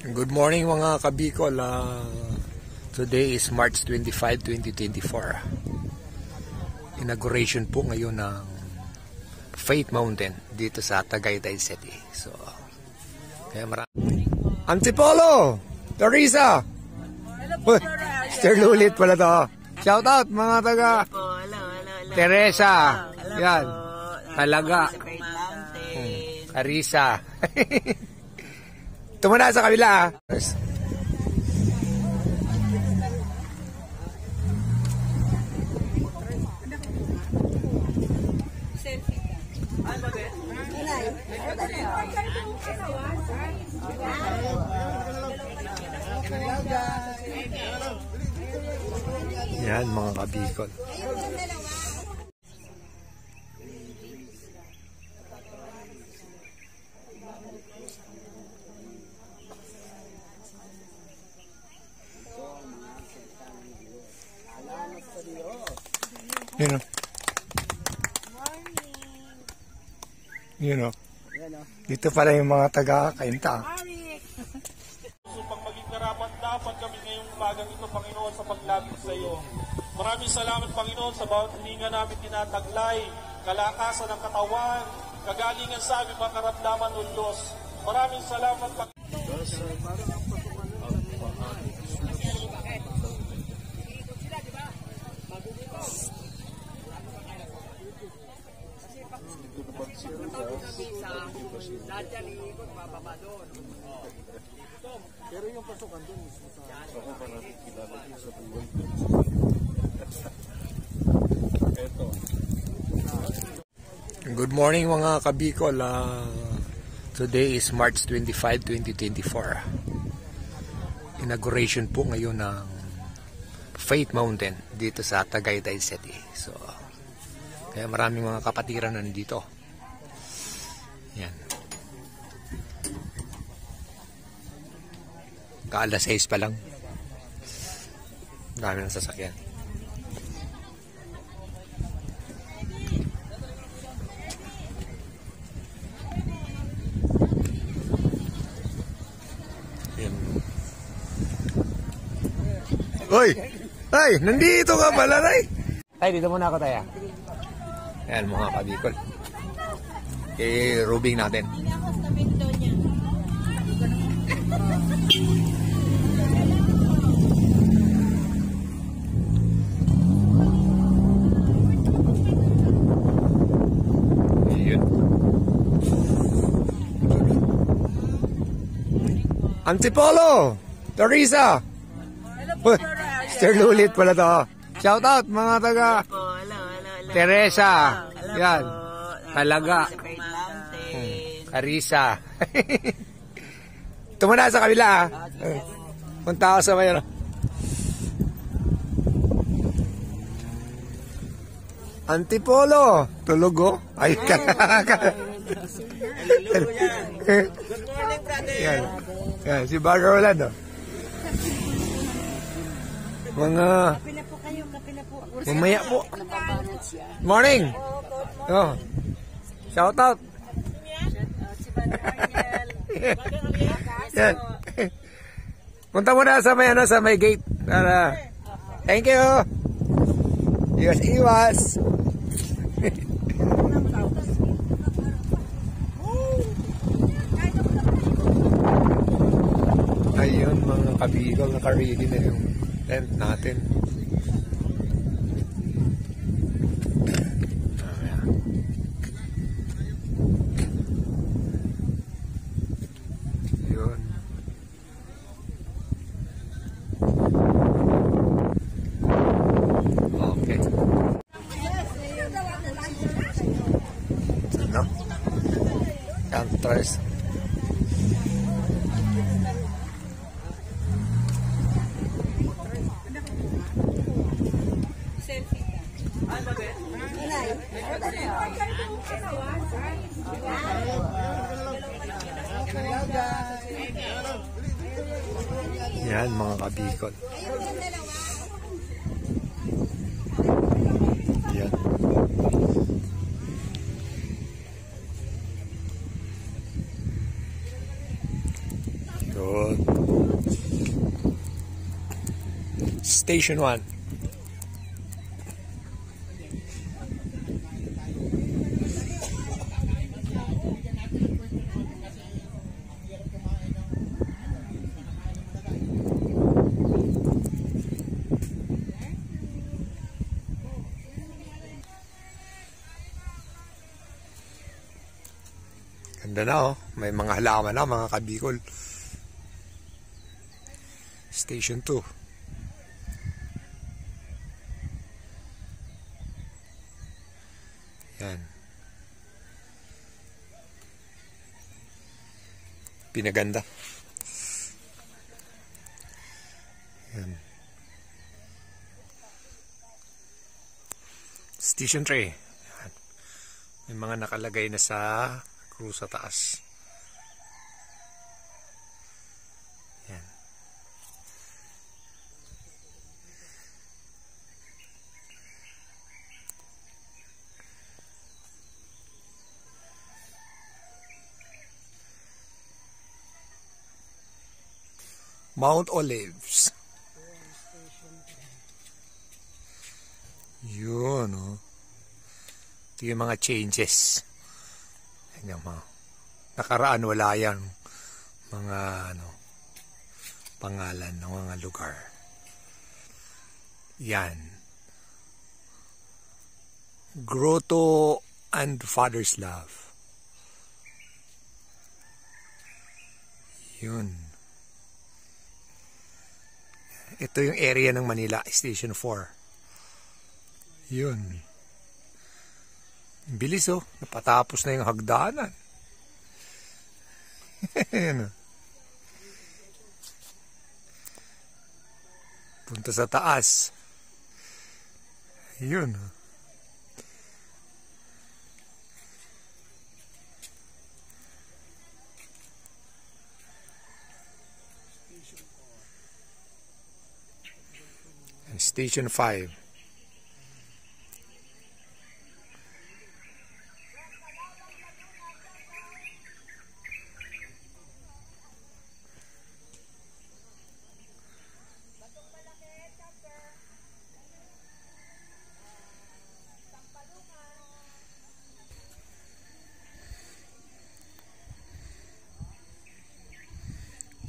Good morning mga kabikol. Today is March 25, 2024. Inauguration po ngayon ng Faith Mountain dito sa Tagaytay City. So, kaya marami. Antipolo! Teresa! Mr. Lulit pala to. Shout out mga taga Teresa. Yan. Talaga. Teresa. Tumuna sa kabila. Yan mga kabikol. You know, dito pala yung mga taga-Kainta. Upang maging karapat-dapat kami ngayong umagang ito, Panginoon, sa paglapit sa iyo. Maraming salamat, Panginoon, sa bawat hininga namin tinataglay, kalakasan ng katawan, kagalingan sa aming mga karamdaman o Diyos. Maraming salamat, Panginoon. Pero yung pasukan doon mismo sa ako para kilala din sa buwan. Eto. Good morning mga kabikol. Today is March 25, 2024. Inauguration po ngayon ng Faith Mountain dito sa Tagaytay City. So, kaya maraming mga kapatiran nandito. Yan. Kaalas 6 pa lang. Dami ng sasakyan. Yan. Hoy! Ay! Nandito ka pala, Nay! Tay, dito muna ako, Tay. Ayan mga kabikol. Rubing natin. Antipolo! Teresa! Mr. Lulit pala to. Shout out mga taga Teresa. Yan. Talaga. Teresa. Tumuna sa kabila. Punta ako sa mayon. Antipolo. Tulog oh. Ay ka. Good morning, brother. Yan, si Brother Orlando. Mga Kape na po kayo, kape na po. mamaya po. Morning. Oh. Shout out. Si Brother Ariel. Yan. Punta muna sa may sa may gate. Para. Thank you. Iwas. Ayun mga kabikol, naka-ready na yung tent natin. Yun. Okay. No? Counters. Yan mga kabikol. Yan. Yun. Station 1. Ganda na oh. May mga halaman na mga kabikol. Station 2. Yan. Pinaganda. Yan. Station 3. Yan. May mga nakalagay na sa cruise sa taas. Yan. Mount Olives. Yun, oh. Ito yung mga changes. Yan mga nakaraan, wala yan mga pangalan ng mga lugar. Yan. Grotto and Father's Love. Yun. Ito yung area ng Manila, Station 4. Yun. Bilis oh, napatapos na yung hagdanan. Punta sa taas. Yun. Station 5.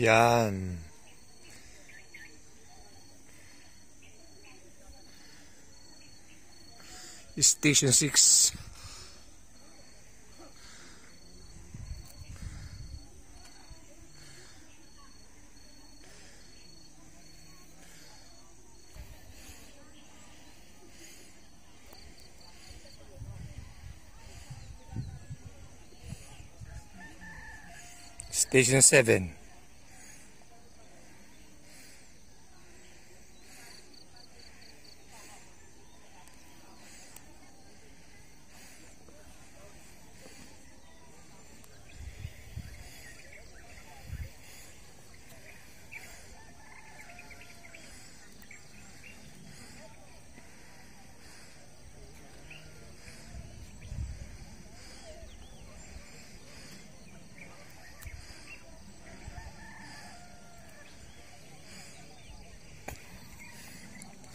Yan. Station 6. Station 7.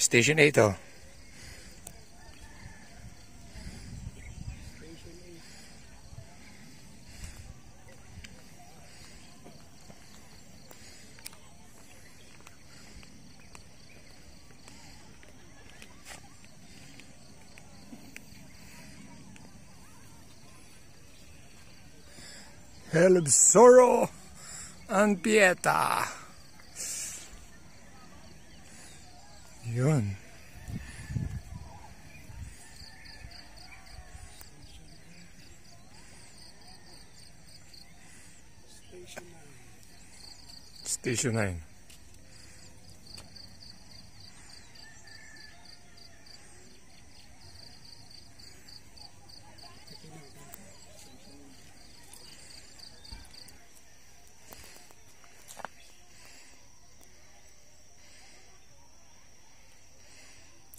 Station 8 oh. Helbsoro ang Pieta. Yun. Station 9.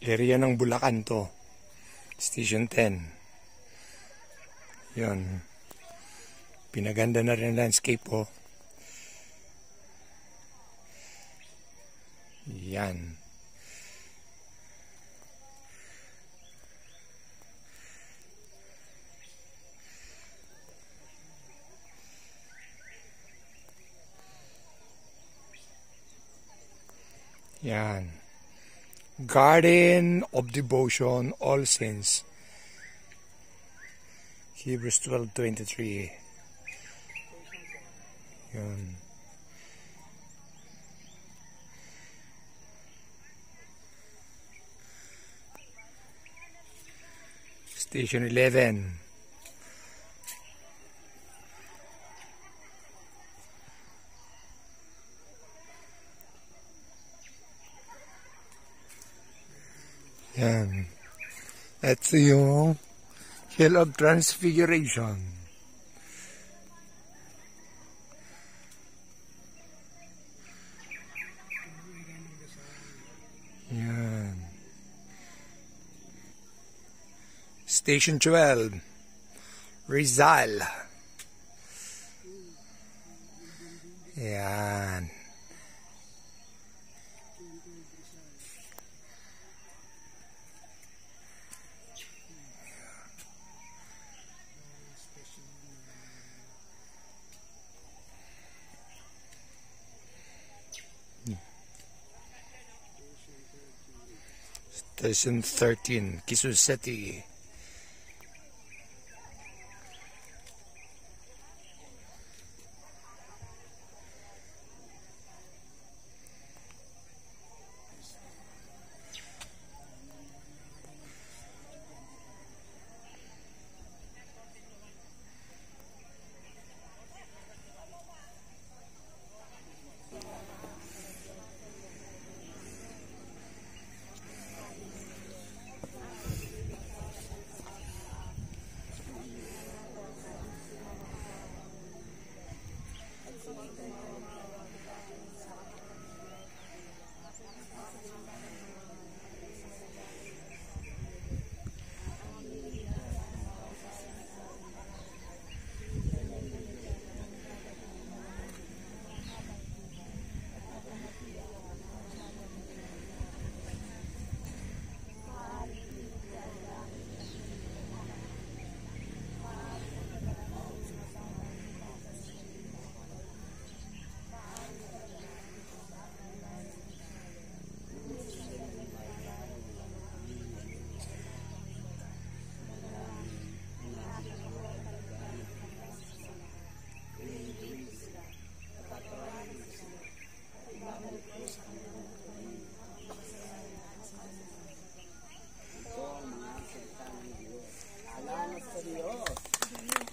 Area ng Bulacan to. Station 10. Yun. Pinaganda na rin landscape oh. Yan. Yan. Garden of Devotion, All Saints. Hebrews 12:23. Yan. Station 11. Yan. Ito yung Hill of Transfiguration. Yan. Station 12. Rizal. Yan. Station 13, Quezon City.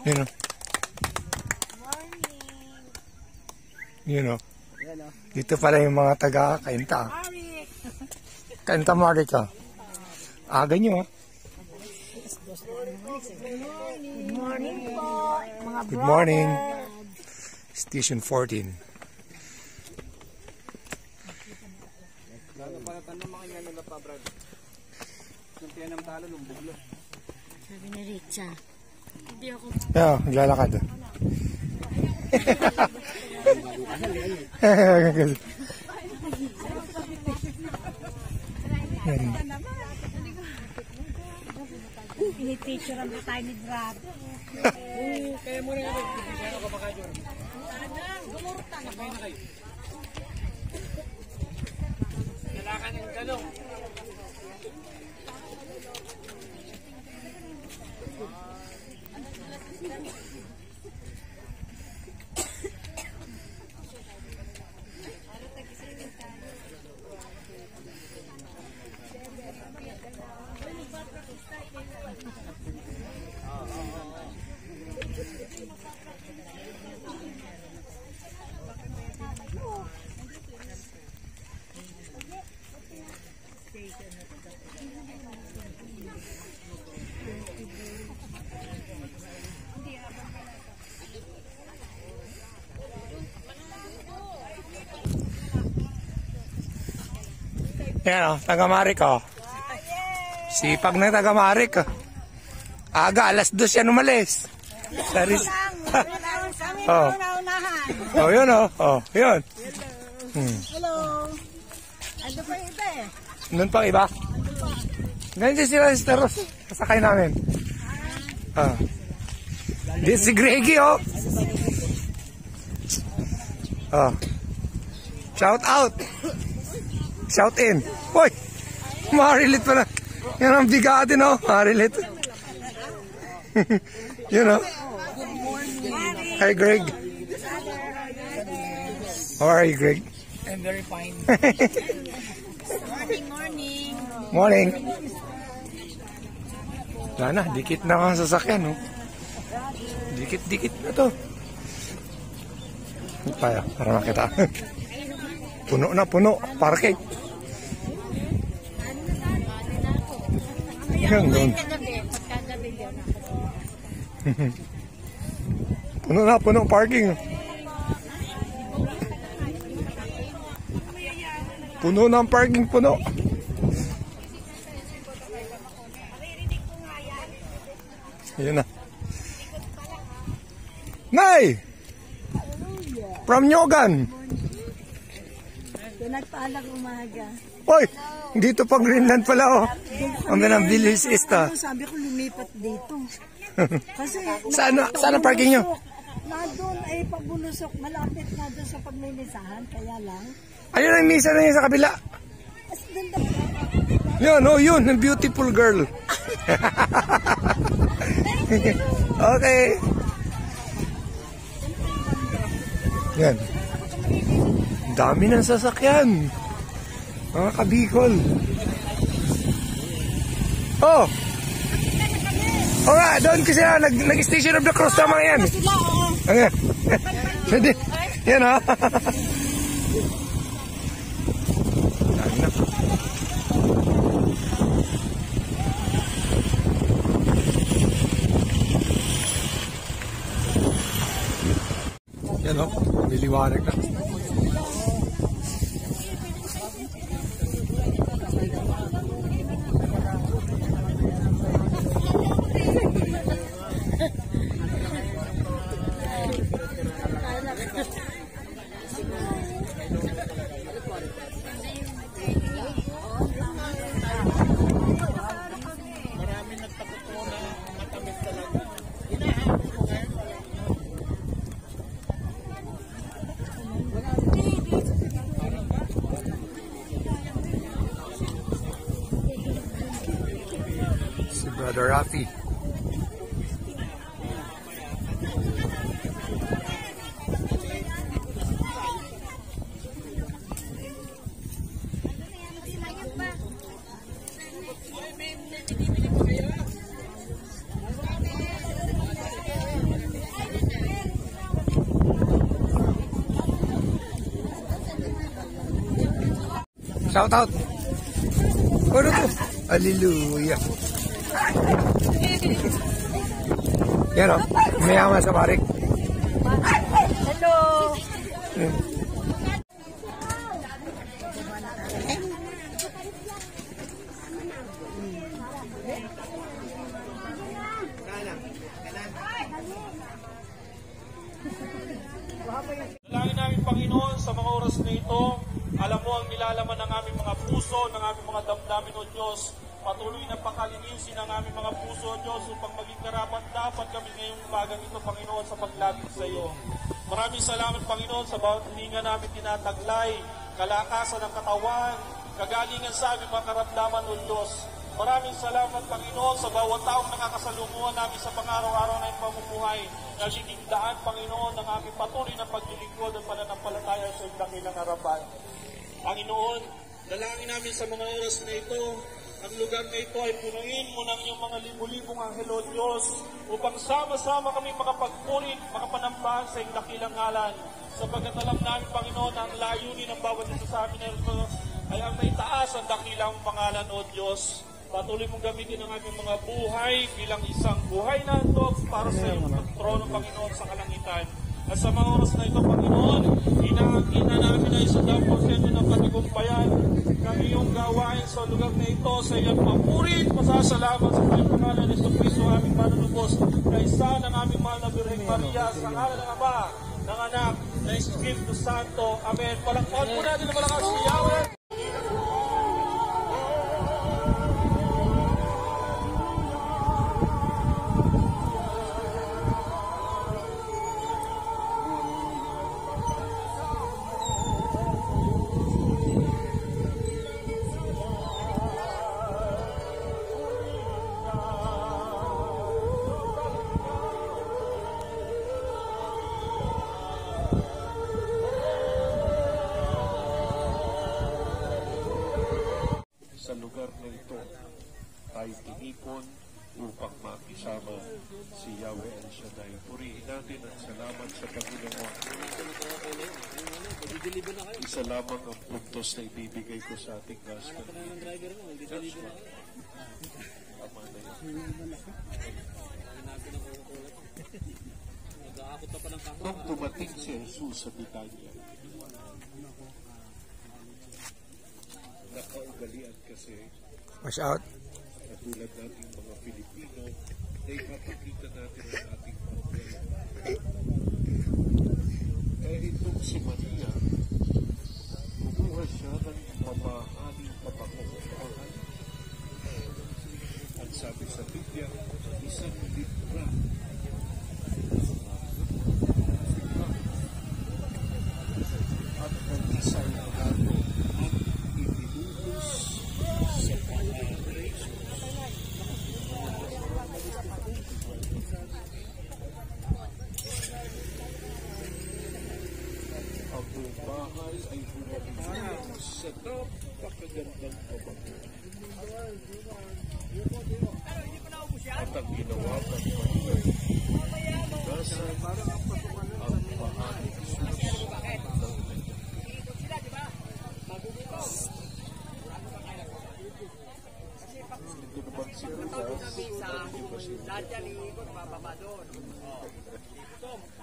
You know. You know. Dito pala yung mga taga-Kainta. Kainta Marika. Aga nyo. Good morning po, mga Good morning. Station 14. Sabi ni Richa. Hindi ako. Yeah, naglalakad. Pinipicture ang tayo ni Brad. Kaya mo rin ako. Kaya ako baka dyan. Gumurta na ba? Nalakan yung talong. Yan o, taga-Marik o. Sipag na taga-Marik. Aga, alas 2 yan umalis. Saris. Oh. Oh, yun o. Oh, yun. Hello. Ano pa yung iba eh? Doon pang iba? Ganyan sila si Teros. Kasakay namin. Ah. Di si Greggy, oh. Ah. Shout out. Shout in. Hoy! Marilit pala. Yan ang bigatin, oh. Marilit. You know. Hi, Greg. How are you, Greg? I'm very fine. Morning. Morning. Wala na, dikit na ang sasakyan, oh. Dikit na to. Para makita. Puno na, puno. Parking. Yan, doon. Puno, parking. Puno na ang parking, puno. Ayun na. Nay! From Nyogan. Pinagpaalang umaga. Oy! Dito pa Greenland pala, oh. Ang ganang Village Esta. Sabi ko lumipat dito. Kasi Saan ang parking nyo? nandun ay pagbulusok. Malapit na doon sa pagmimisahan. Kaya lang. Ayun ang misa na yun sa kabila. As ganda. Yun, oh yun. Ang beautiful girl. Okay. Yan. Dami ng sasakyan. Mga kabikol. Oh! Oo nga, doon kasi nag-Station of the Cross na mga yan. Okay. Yan ha. Dami na. Yan o, niliwanag na. Brother Rafi. Shout out. Ano to? Hallelujah. Yan o, mayaman sa parik. Hello. Dalangin namin, Panginoon, sa mga oras na ito, alam mo ang nilalaman ng aming mga puso, ng aming mga damdamin, O Diyos. Patuloy na pakalinisin ang aming mga puso, O Diyos, upang maging karapat-dapat kami ngayong umagang ito, Panginoon, sa paglapit sa iyo. Maraming salamat, Panginoon, sa bawat hininga namin tinataglay, kalakasan ng katawan, kagalingan sa aming mga karamdaman, O Diyos. Maraming salamat, Panginoon, sa bawat taong nakakasalunguan namin sa pang-araw-araw na pamumuhay. Nagiging daan, Panginoon, ng aming patuloy na paglilingkod at pananampalataya sa iyong dakilang harapan. Panginoon, dalangin namin sa mga oras na ito, ang lugar na ito ay punuin mo ng iyong mga libu-libong anghel, O Diyos, upang sama-sama kami makapagpulit, makapanambahan sa iyong dakilang ngalan. Sapagkat alam namin, Panginoon, ang layunin ng bawat isa sa amin ay ang maitaas ang dakilang pangalan, O Diyos. Patuloy mong gamitin ang aming mga buhay bilang isang buhay na handog para sa iyong trono, Panginoon, sa kalangitan. At sa mga oras na ito, Panginoon, inaangkina namin ay sa 100% ng katagumpayan ng iyong gawain sa lugar na ito sa iyong mapurit. Masasalamat sa iyong pangalan ni Jesucristo, aming manunubos, na isa ng aming mahal na Birheng Maria, sa ngalan ng Ama, ng Anak, ng Espiritu Santo. Amen. Palakpakan po natin ang malakas ni Yahweh. lugar na ito tayo tinipon upang makisama si Yahweh El Shaddai. Purihin natin at salamat sa Panginoon. Isa lamang ang puntos na ibibigay ko sa ating gospel. Tama na yun. Nung dumating si Jesus sa Bitanya, nakaugalian kasi Watch out. katulad nating mga Pilipino na ipapakita natin ang ating pagkain. Itong si Maria, kumuha siya ng mamahaling pabango. At sabi sa Biblia, isang libra. At ang isang araw at ibinubos sa pangalan ni Jesus. Ang buong bahay ay humabulong sa napakagandang pabango. At ang ginawa ng Maria, nasa ang paa ni Jesus. Ito naman si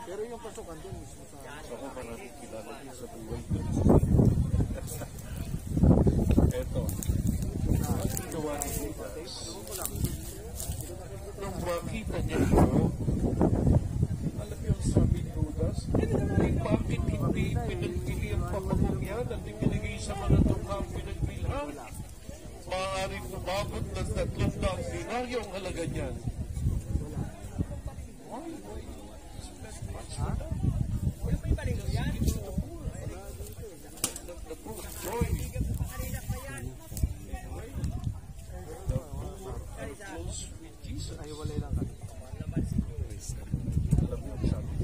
Pero yung pasukan doon mismo sa... ako maraming kilala niya sa buhay ko. Eto, ang ginawa ni Judas, nung makita niya ito, alam niyo ang sabi ni Judas, bakit hindi pinagpili ang pamamang yan at ibinigay sa mga tukhang pinagbilhan? Maaaring umabot ng 300 dinar yung halaga niyan. Ay, walay lang kami. Alam mo sabi,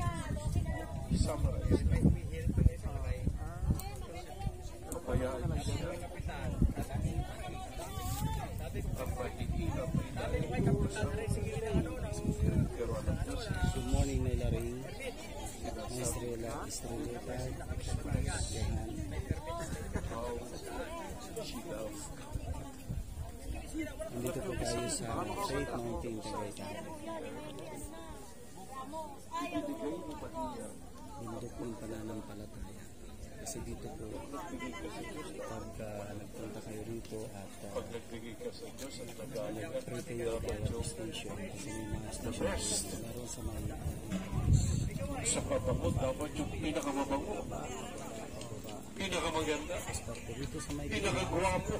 summarize na. Kapayaan siya. Ang mahihirap ay dahil sa pero alam mo siya. Good morning, Naila Ring. Estrella, Johan. How she loved. Nandito po tayo sa Faith Mountain, Tagaytay. Ibinigay ni Maria. Bundok ng pananampalataya. Kasi dito po, pagka nagpunta kayo rito at Pag nagbigay ka sa Diyos at nagaling at pray kayo bawat station. Kasi may mga station meron sa mga sa pabango, dapat yung pinakamabango. Pinakamaganda. dito sa may Pinakagwapo.